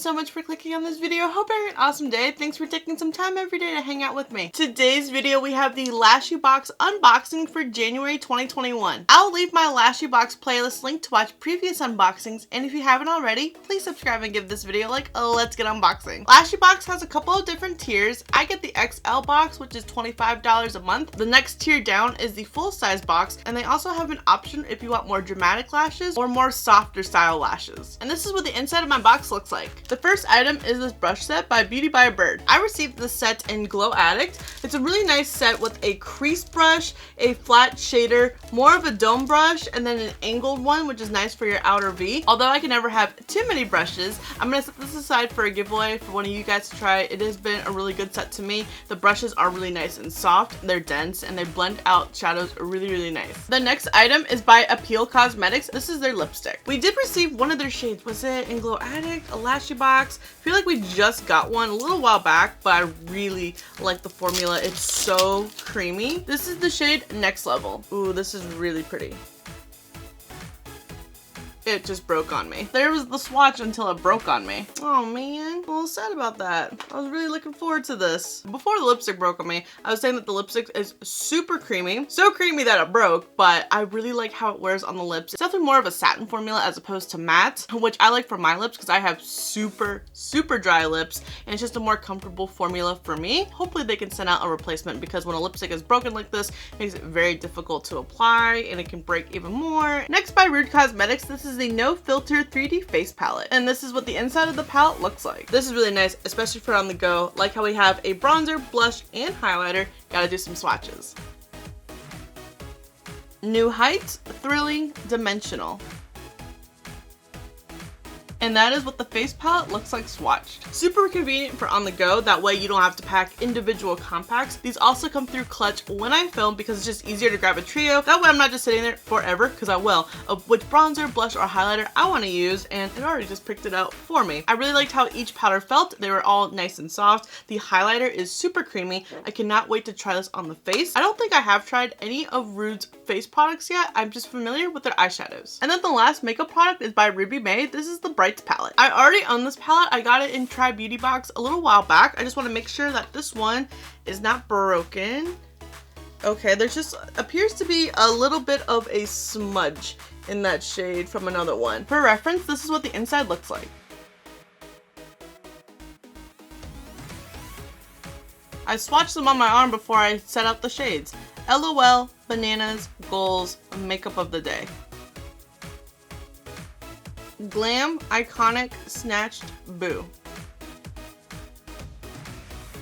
so much for clicking on this video. Hope you're having an awesome day. Thanks for taking some time every day to hang out with me. Today's video, we have the Lashy Box unboxing for January 2021. I'll leave my Lashy Box playlist link to watch previous unboxings, and if you haven't already, please subscribe and give this video like a let's get unboxing. Lashy Box has a couple of different tiers. I get the XL box, which is $25 a month. The next tier down is the full size box, and they also have an option if you want more dramatic lashes or more softer style lashes. And this is what the inside of my box looks like. The first item is this brush set by Beauty by a Bird. I received this set in Glow Addict. It's a really nice set with a crease brush, a flat shader, more of a dome brush, and then an angled one, which is nice for your outer V. Although I can never have too many brushes, I'm gonna set this aside for a giveaway for one of you guys to try. It has been a really good set to me. The brushes are really nice and soft, they're dense, and they blend out shadows really nice. The next item is by Appeal Cosmetics. This is their lipstick. We did receive one of their shades. Was it in Glow Addict, a Lashy Box? I feel like we just got one a little while back, but I really like the formula. It's so creamy. This is the shade Next Level. Ooh, this is really pretty. It just broke on me. There was the swatch until it broke on me. Oh man, I'm a little sad about that. I was really looking forward to this. Before the lipstick broke on me, I was saying that the lipstick is super creamy. So creamy that it broke, but I really like how it wears on the lips. It's definitely more of a satin formula as opposed to matte, which I like for my lips because I have super dry lips, and it's just a more comfortable formula for me. Hopefully they can send out a replacement, because when a lipstick is broken like this, it makes it very difficult to apply and it can break even more. Next, by Rude Cosmetics, this is the No Filter 3D Face Palette, and this is what the inside of the palette looks like. This is really nice, especially for on the go. Like how we have a bronzer, blush, and highlighter. Gotta do some swatches. New Heights, Thrilling, Dimensional. And that is what the face palette looks like swatched. Super convenient for on the go, that way you don't have to pack individual compacts. These also come through clutch when I film because it's just easier to grab a trio. That way I'm not just sitting there forever, because I will, of which bronzer, blush, or highlighter I want to use, and it already just picked it out for me. I really liked how each powder felt. They were all nice and soft. The highlighter is super creamy. I cannot wait to try this on the face. I don't think I have tried any of Rude's face products yet. I'm just familiar with their eyeshadows. And then the last makeup product is by Ruby May. This is the Bright palette. I already own this palette. I got it in Try Beauty Box a little while back. I just want to make sure that this one is not broken. Okay, there's just appears to be a little bit of a smudge in that shade from another one. For reference, this is what the inside looks like. I swatched them on my arm before I set out the shades. LOL, Bananas, Goals, Makeup of the Day. Glam, Iconic, Snatched, Boo.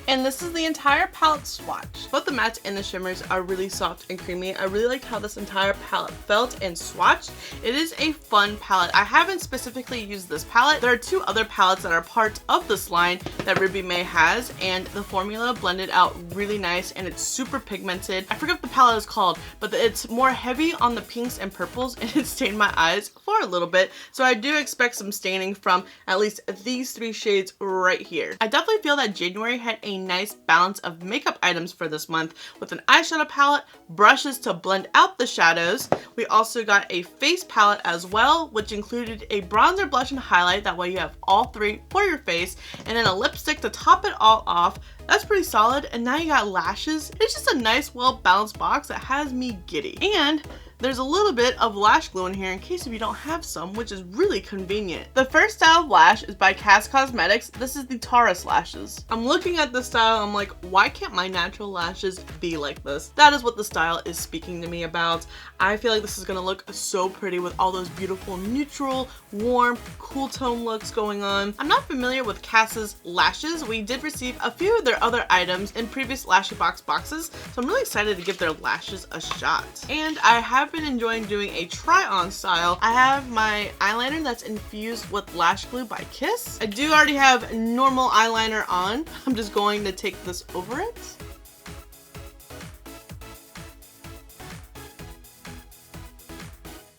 And this is the entire palette swatch. Both the mattes and the shimmers are really soft and creamy. I really liked how this entire palette felt and swatched. It is a fun palette. I haven't specifically used this palette. There are two other palettes that are part of this line that Ruby May has, and the formula blended out really nice, and it's super pigmented. I forget what the palette is called, but it's more heavy on the pinks and purples, and it stained my eyes for a little bit. So I do expect some staining from at least these three shades right here. I definitely feel that January had a nice balance of makeup items for this month, with an eyeshadow palette, brushes to blend out the shadows. We also got a face palette as well, which included a bronzer, blush, and highlight. That way you have all three for your face, and then a lipstick to top it all off. That's pretty solid. And now you got lashes. It's just a nice, well-balanced box that has me giddy. And there's a little bit of lash glue in here in case if you don't have some, which is really convenient. The first style of lash is by Cass Cosmetics. This is the Taurus lashes. I'm looking at this style, I'm like, why can't my natural lashes be like this? That is what the style is speaking to me about. I feel like this is gonna look so pretty with all those beautiful neutral, warm, cool tone looks going on. I'm not familiar with Cass's lashes. We did receive a few of their other items in previous Lashy Box boxes, so I'm really excited to give their lashes a shot. And I have been enjoying doing a try-on style. I have my eyeliner that's infused with lash glue by Kiss. I do already have normal eyeliner on. I'm just going to take this over it.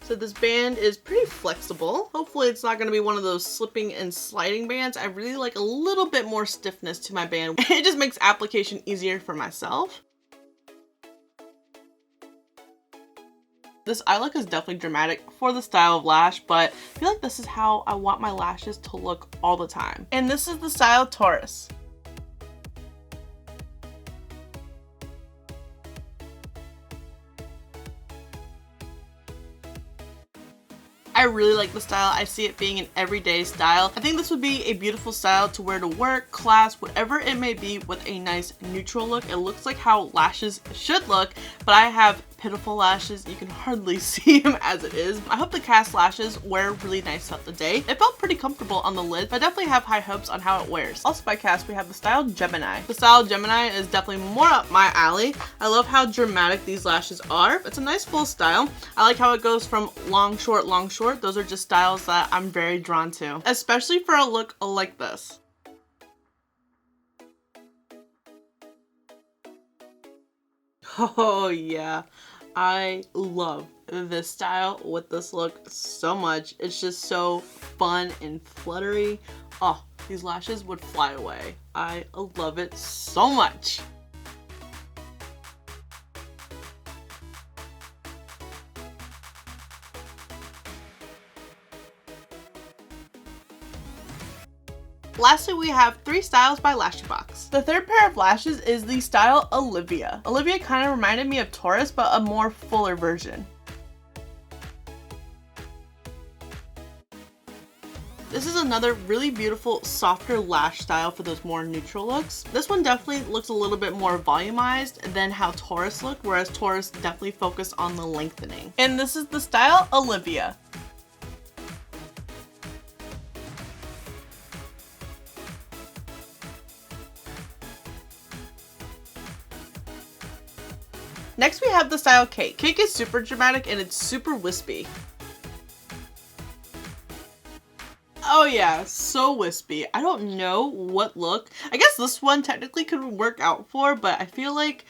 So this band is pretty flexible. Hopefully it's not gonna be one of those slipping and sliding bands. I really like a little bit more stiffness to my band. It just makes application easier for myself. This eye look is definitely dramatic for the style of lash, but I feel like this is how I want my lashes to look all the time. And this is the style Taurus. I really like the style. I see it being an everyday style. I think this would be a beautiful style to wear to work, class, whatever it may be, with a nice neutral look. It looks like how lashes should look, but I have pitiful lashes. You can hardly see them as it is. I hope the cast lashes wear really nice throughout the day. It felt pretty comfortable on the lid, but I definitely have high hopes on how it wears. Also by cast, we have the style Gemini. The style Gemini is definitely more up my alley. I love how dramatic these lashes are. It's a nice full style. I like how it goes from long, short, long, short. Those are just styles that I'm very drawn to, especially for a look like this. Oh yeah, I love this style with this look so much. It's just so fun and fluttery. Oh, these lashes would fly away. I love it so much. Lastly, we have 3 styles by LASHYBOX. The third pair of lashes is the style Olivia. Olivia kind of reminded me of Taurus, but a more fuller version. This is another really beautiful, softer lash style for those more neutral looks. This one definitely looks a little bit more volumized than how Taurus looked, whereas Taurus definitely focused on the lengthening. And this is the style Olivia. Next we have the style Cake. Cake is super dramatic and it's super wispy. Oh yeah, so wispy. I don't know what look. I guess this one technically could work out for, but I feel like,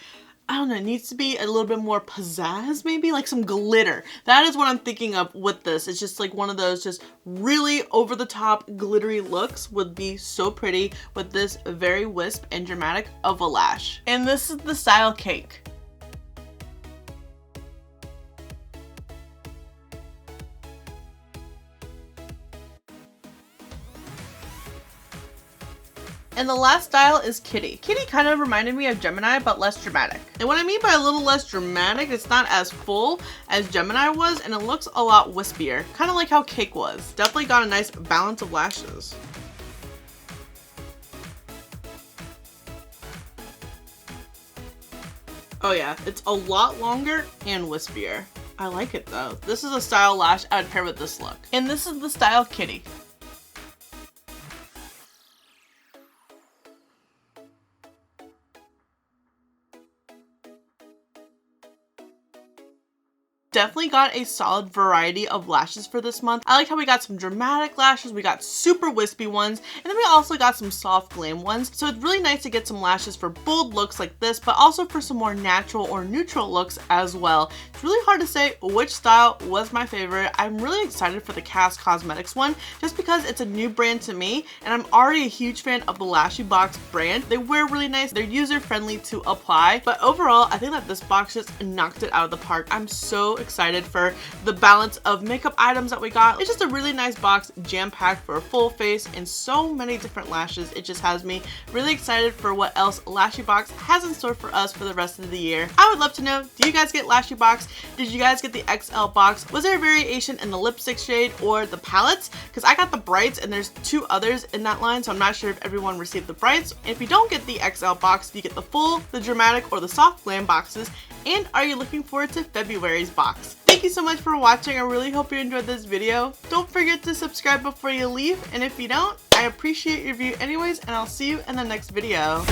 I don't know, it needs to be a little bit more pizzazz, maybe like some glitter. That is what I'm thinking of with this. It's just like one of those just really over the top glittery looks would be so pretty with this very wisp and dramatic of a lash. And this is the style Cake. And the last style is Kitty. Kitty kind of reminded me of Gemini, but less dramatic. And what I mean by a little less dramatic, it's not as full as Gemini was, and it looks a lot wispier. Kind of like how Cake was. Definitely got a nice balance of lashes. Oh yeah, it's a lot longer and wispier. I like it though. This is a style lash I would pair with this look. And this is the style Kitty. Definitely got a solid variety of lashes for this month. I like how we got some dramatic lashes, we got super wispy ones, and then we also got some soft glam ones. So it's really nice to get some lashes for bold looks like this, but also for some more natural or neutral looks as well. It's really hard to say which style was my favorite. I'm really excited for the Cast Cosmetics one, just because it's a new brand to me, and I'm already a huge fan of the LASHYBOX brand. They wear really nice, they're user friendly to apply, but overall, I think that this box just knocked it out of the park. I'm so excited for the balance of makeup items that we got. It's just a really nice box, jam-packed for a full face and so many different lashes. It just has me really excited for what else LASHYBOX has in store for us for the rest of the year. I would love to know, do you guys get LASHYBOX? Did you guys get the XL box? Was there a variation in the lipstick shade or the palettes? Because I got the brights and there's 2 others in that line, so I'm not sure if everyone received the brights. And if you don't get the XL box, do you get the full, the dramatic, or the soft glam boxes? And are you looking forward to February's box? Thank you so much for watching. I really hope you enjoyed this video. Don't forget to subscribe before you leave, and if you don't, I appreciate your view anyways, and I'll see you in the next video.